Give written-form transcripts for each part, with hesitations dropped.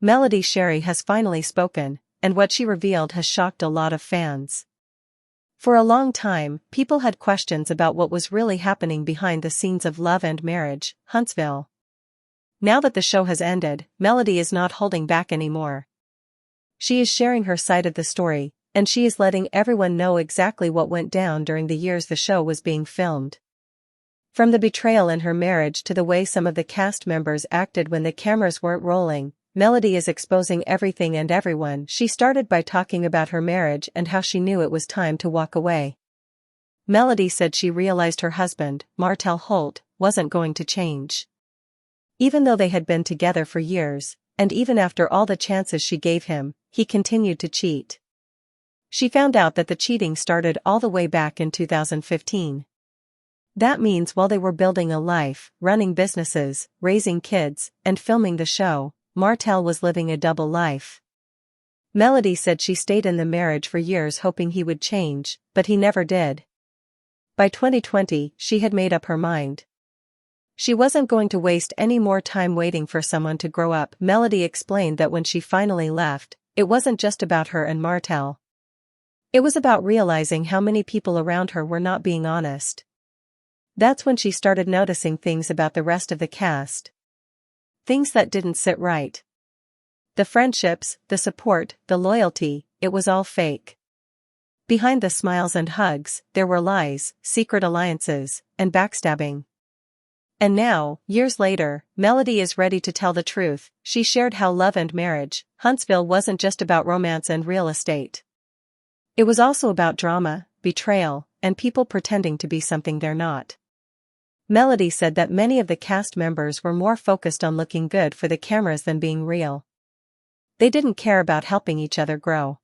Melody Shari has finally spoken, and what she revealed has shocked a lot of fans. For a long time, people had questions about what was really happening behind the scenes of Love and Marriage, Huntsville. Now that the show has ended, Melody is not holding back anymore. She is sharing her side of the story, and she is letting everyone know exactly what went down during the years the show was being filmed. From the betrayal in her marriage to the way some of the cast members acted when the cameras weren't rolling, Melody is exposing everything and everyone. She started by talking about her marriage and how she knew it was time to walk away. Melody said she realized her husband, Martel Holt, wasn't going to change. Even though they had been together for years, and even after all the chances she gave him, he continued to cheat. She found out that the cheating started all the way back in 2015. That means while they were building a life, running businesses, raising kids, and filming the show, Martel was living a double life. Melody said she stayed in the marriage for years hoping he would change, but he never did. By 2020, she had made up her mind. She wasn't going to waste any more time waiting for someone to grow up. Melody explained that when she finally left, it wasn't just about her and Martel. It was about realizing how many people around her were not being honest. That's when she started noticing things about the rest of the cast. Things that didn't sit right. The friendships, the support, the loyalty, it was all fake. Behind the smiles and hugs, there were lies, secret alliances, and backstabbing. And now, years later, Melody is ready to tell the truth. She shared how Love and Marriage, Huntsville wasn't just about romance and real estate. It was also about drama, betrayal, and people pretending to be something they're not. Melody said that many of the cast members were more focused on looking good for the cameras than being real. They didn't care about helping each other grow.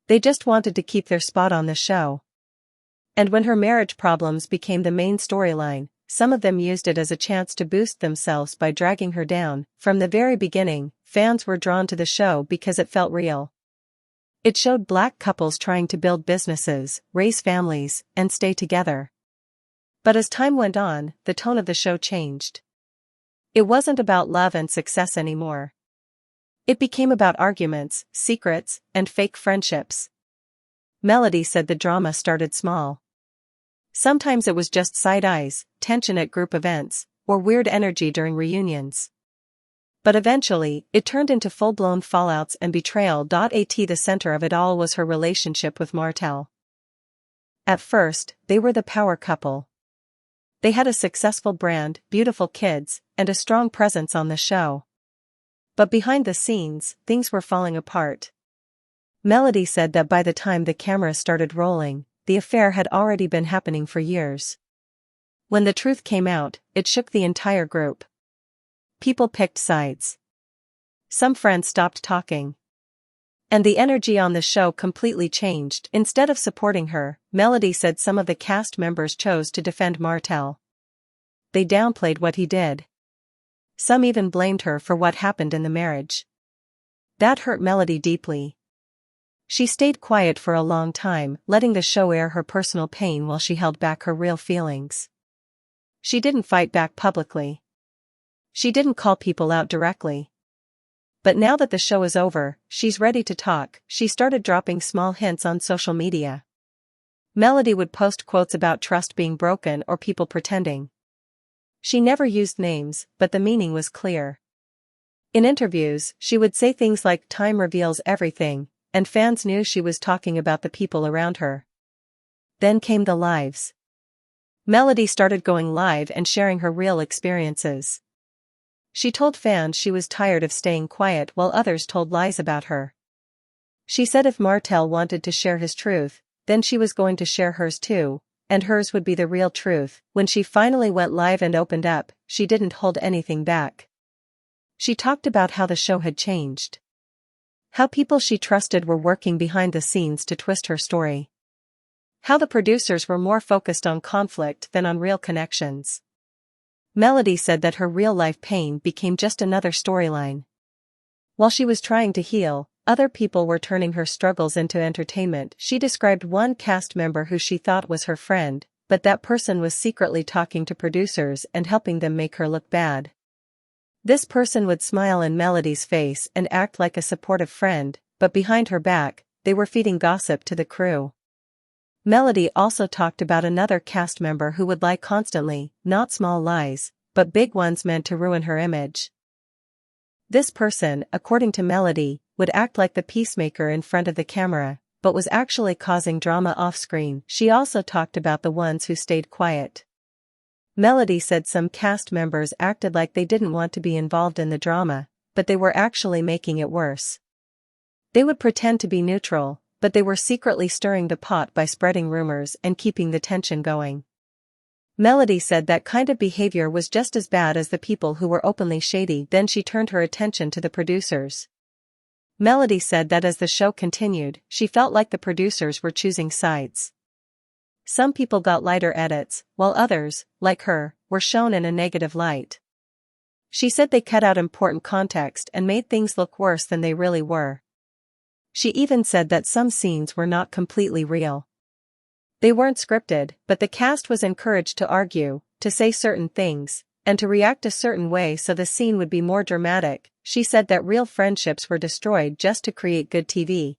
They just wanted to keep their spot on the show. And when her marriage problems became the main storyline, some of them used it as a chance to boost themselves by dragging her down. From the very beginning, fans were drawn to the show because it felt real. It showed Black couples trying to build businesses, raise families, and stay together. But as time went on, the tone of the show changed. It wasn't about love and success anymore. It became about arguments, secrets, and fake friendships. Melody said the drama started small. Sometimes it was just side eyes, tension at group events, or weird energy during reunions. But eventually, it turned into full-blown fallouts and betrayal. The center of it all was her relationship with Martel. At first, they were the power couple. They had a successful brand, beautiful kids, and a strong presence on the show. But behind the scenes, things were falling apart. Melody said that by the time the cameras started rolling, the affair had already been happening for years. When the truth came out, it shook the entire group. People picked sides. Some friends stopped talking. And the energy on the show completely changed. Instead of supporting her, Melody said some of the cast members chose to defend Martel. They downplayed what he did. Some even blamed her for what happened in the marriage. That hurt Melody deeply. She stayed quiet for a long time, letting the show air her personal pain while she held back her real feelings. She didn't fight back publicly. She didn't call people out directly. But now that the show is over, she's ready to talk. She started dropping small hints on social media. Melody would post quotes about trust being broken or people pretending. She never used names, but the meaning was clear. In interviews, she would say things like "time reveals everything," and fans knew she was talking about the people around her. Then came the lives. Melody started going live and sharing her real experiences. She told fans she was tired of staying quiet while others told lies about her. She said if Martel wanted to share his truth, then she was going to share hers too, and hers would be the real truth. When she finally went live and opened up, she didn't hold anything back. She talked about how the show had changed. How people she trusted were working behind the scenes to twist her story. How the producers were more focused on conflict than on real connections. Melody said that her real-life pain became just another storyline. While she was trying to heal, other people were turning her struggles into entertainment. She described one cast member who she thought was her friend, but that person was secretly talking to producers and helping them make her look bad. This person would smile in Melody's face and act like a supportive friend, but behind her back, they were feeding gossip to the crew. Melody also talked about another cast member who would lie constantly, not small lies, but big ones meant to ruin her image. This person, according to Melody, would act like the peacemaker in front of the camera, but was actually causing drama off-screen. She also talked about the ones who stayed quiet. Melody said some cast members acted like they didn't want to be involved in the drama, but they were actually making it worse. They would pretend to be neutral, but they were secretly stirring the pot by spreading rumors and keeping the tension going. Melody said that kind of behavior was just as bad as the people who were openly shady. Then she turned her attention to the producers. Melody said that as the show continued, she felt like the producers were choosing sides. Some people got lighter edits, while others, like her, were shown in a negative light. She said they cut out important context and made things look worse than they really were. She even said that some scenes were not completely real. They weren't scripted, but the cast was encouraged to argue, to say certain things, and to react a certain way so the scene would be more dramatic. She said that real friendships were destroyed just to create good TV.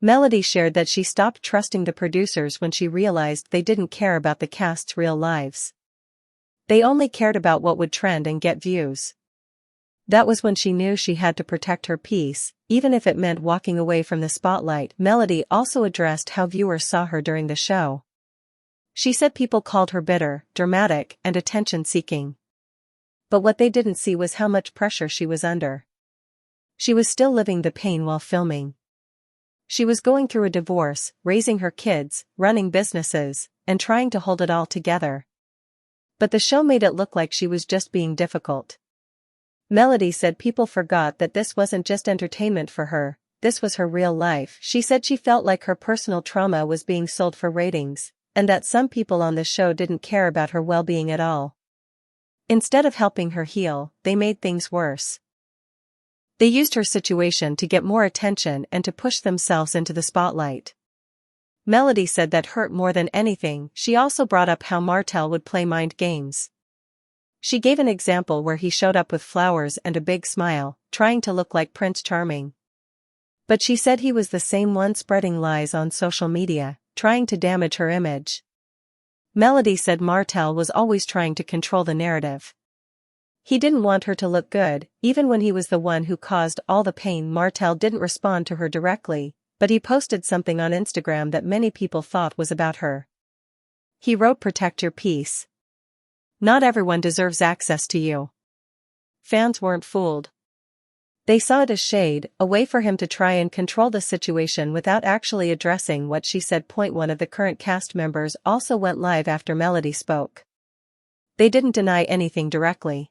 Melody shared that she stopped trusting the producers when she realized they didn't care about the cast's real lives. They only cared about what would trend and get views. That was when she knew she had to protect her peace, even if it meant walking away from the spotlight. Melody also addressed how viewers saw her during the show. She said people called her bitter, dramatic, and attention-seeking. But what they didn't see was how much pressure she was under. She was still living the pain while filming. She was going through a divorce, raising her kids, running businesses, and trying to hold it all together. But the show made it look like she was just being difficult. Melody said people forgot that this wasn't just entertainment for her, this was her real life. She said she felt like her personal trauma was being sold for ratings, and that some people on the show didn't care about her well-being at all. Instead of helping her heal, they made things worse. They used her situation to get more attention and to push themselves into the spotlight. Melody said that hurt more than anything. She also brought up how Martell would play mind games. She gave an example where he showed up with flowers and a big smile, trying to look like Prince Charming. But she said he was the same one spreading lies on social media, trying to damage her image. Melody said Martell was always trying to control the narrative. He didn't want her to look good, even when he was the one who caused all the pain. Martell didn't respond to her directly, but he posted something on Instagram that many people thought was about her. He wrote, "Protect your peace. Not everyone deserves access to you." Fans weren't fooled. They saw it as shade, a way for him to try and control the situation without actually addressing what she said. One of the current cast members also went live after Melody spoke. They didn't deny anything directly.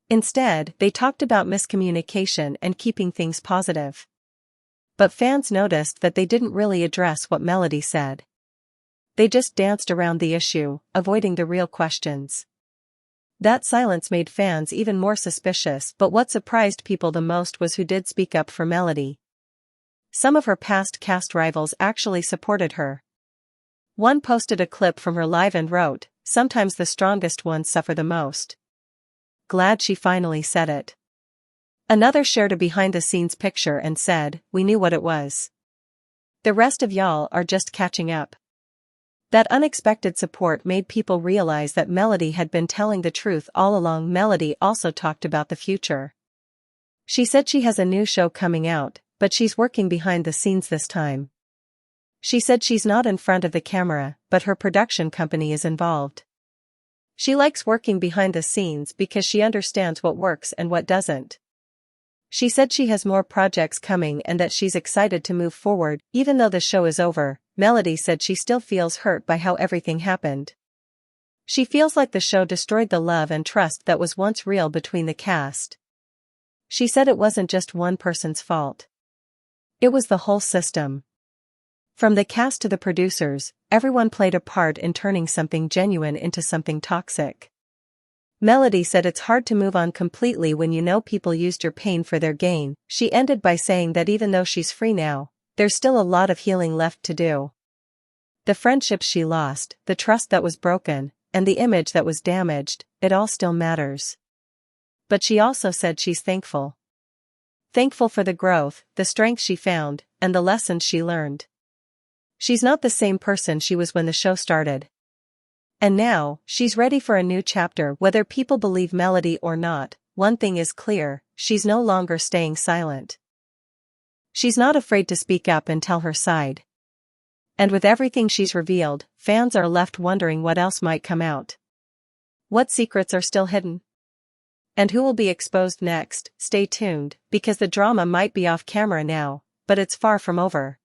Instead, they talked about miscommunication and keeping things positive. But fans noticed that they didn't really address what Melody said. They just danced around the issue, avoiding the real questions. That silence made fans even more suspicious, but what surprised people the most was who did speak up for Melody. Some of her past cast rivals actually supported her. One posted a clip from her live and wrote, "Sometimes the strongest ones suffer the most. Glad she finally said it." Another shared a behind-the-scenes picture and said, "We knew what it was. The rest of y'all are just catching up." That unexpected support made people realize that Melody had been telling the truth all along. Melody also talked about the future. She said she has a new show coming out, but she's working behind the scenes this time. She said she's not in front of the camera, but her production company is involved. She likes working behind the scenes because she understands what works and what doesn't. She said she has more projects coming and that she's excited to move forward. Even though the show is over, Melody said she still feels hurt by how everything happened. She feels like the show destroyed the love and trust that was once real between the cast. She said it wasn't just one person's fault. It was the whole system. From the cast to the producers, everyone played a part in turning something genuine into something toxic. Melody said it's hard to move on completely when you know people used your pain for their gain. She ended by saying that even though she's free now, there's still a lot of healing left to do. The friendships she lost, the trust that was broken, and the image that was damaged, it all still matters. but she also said she's thankful. Thankful for the growth, the strength she found, and the lessons she learned. She's not the same person she was when the show started. And now, she's ready for a new chapter. Whether people believe Melody or not, one thing is clear, she's no longer staying silent. She's not afraid to speak up and tell her side. And with everything she's revealed, fans are left wondering what else might come out. What secrets are still hidden? And who will be exposed next? Stay tuned, because the drama might be off camera now, but it's far from over.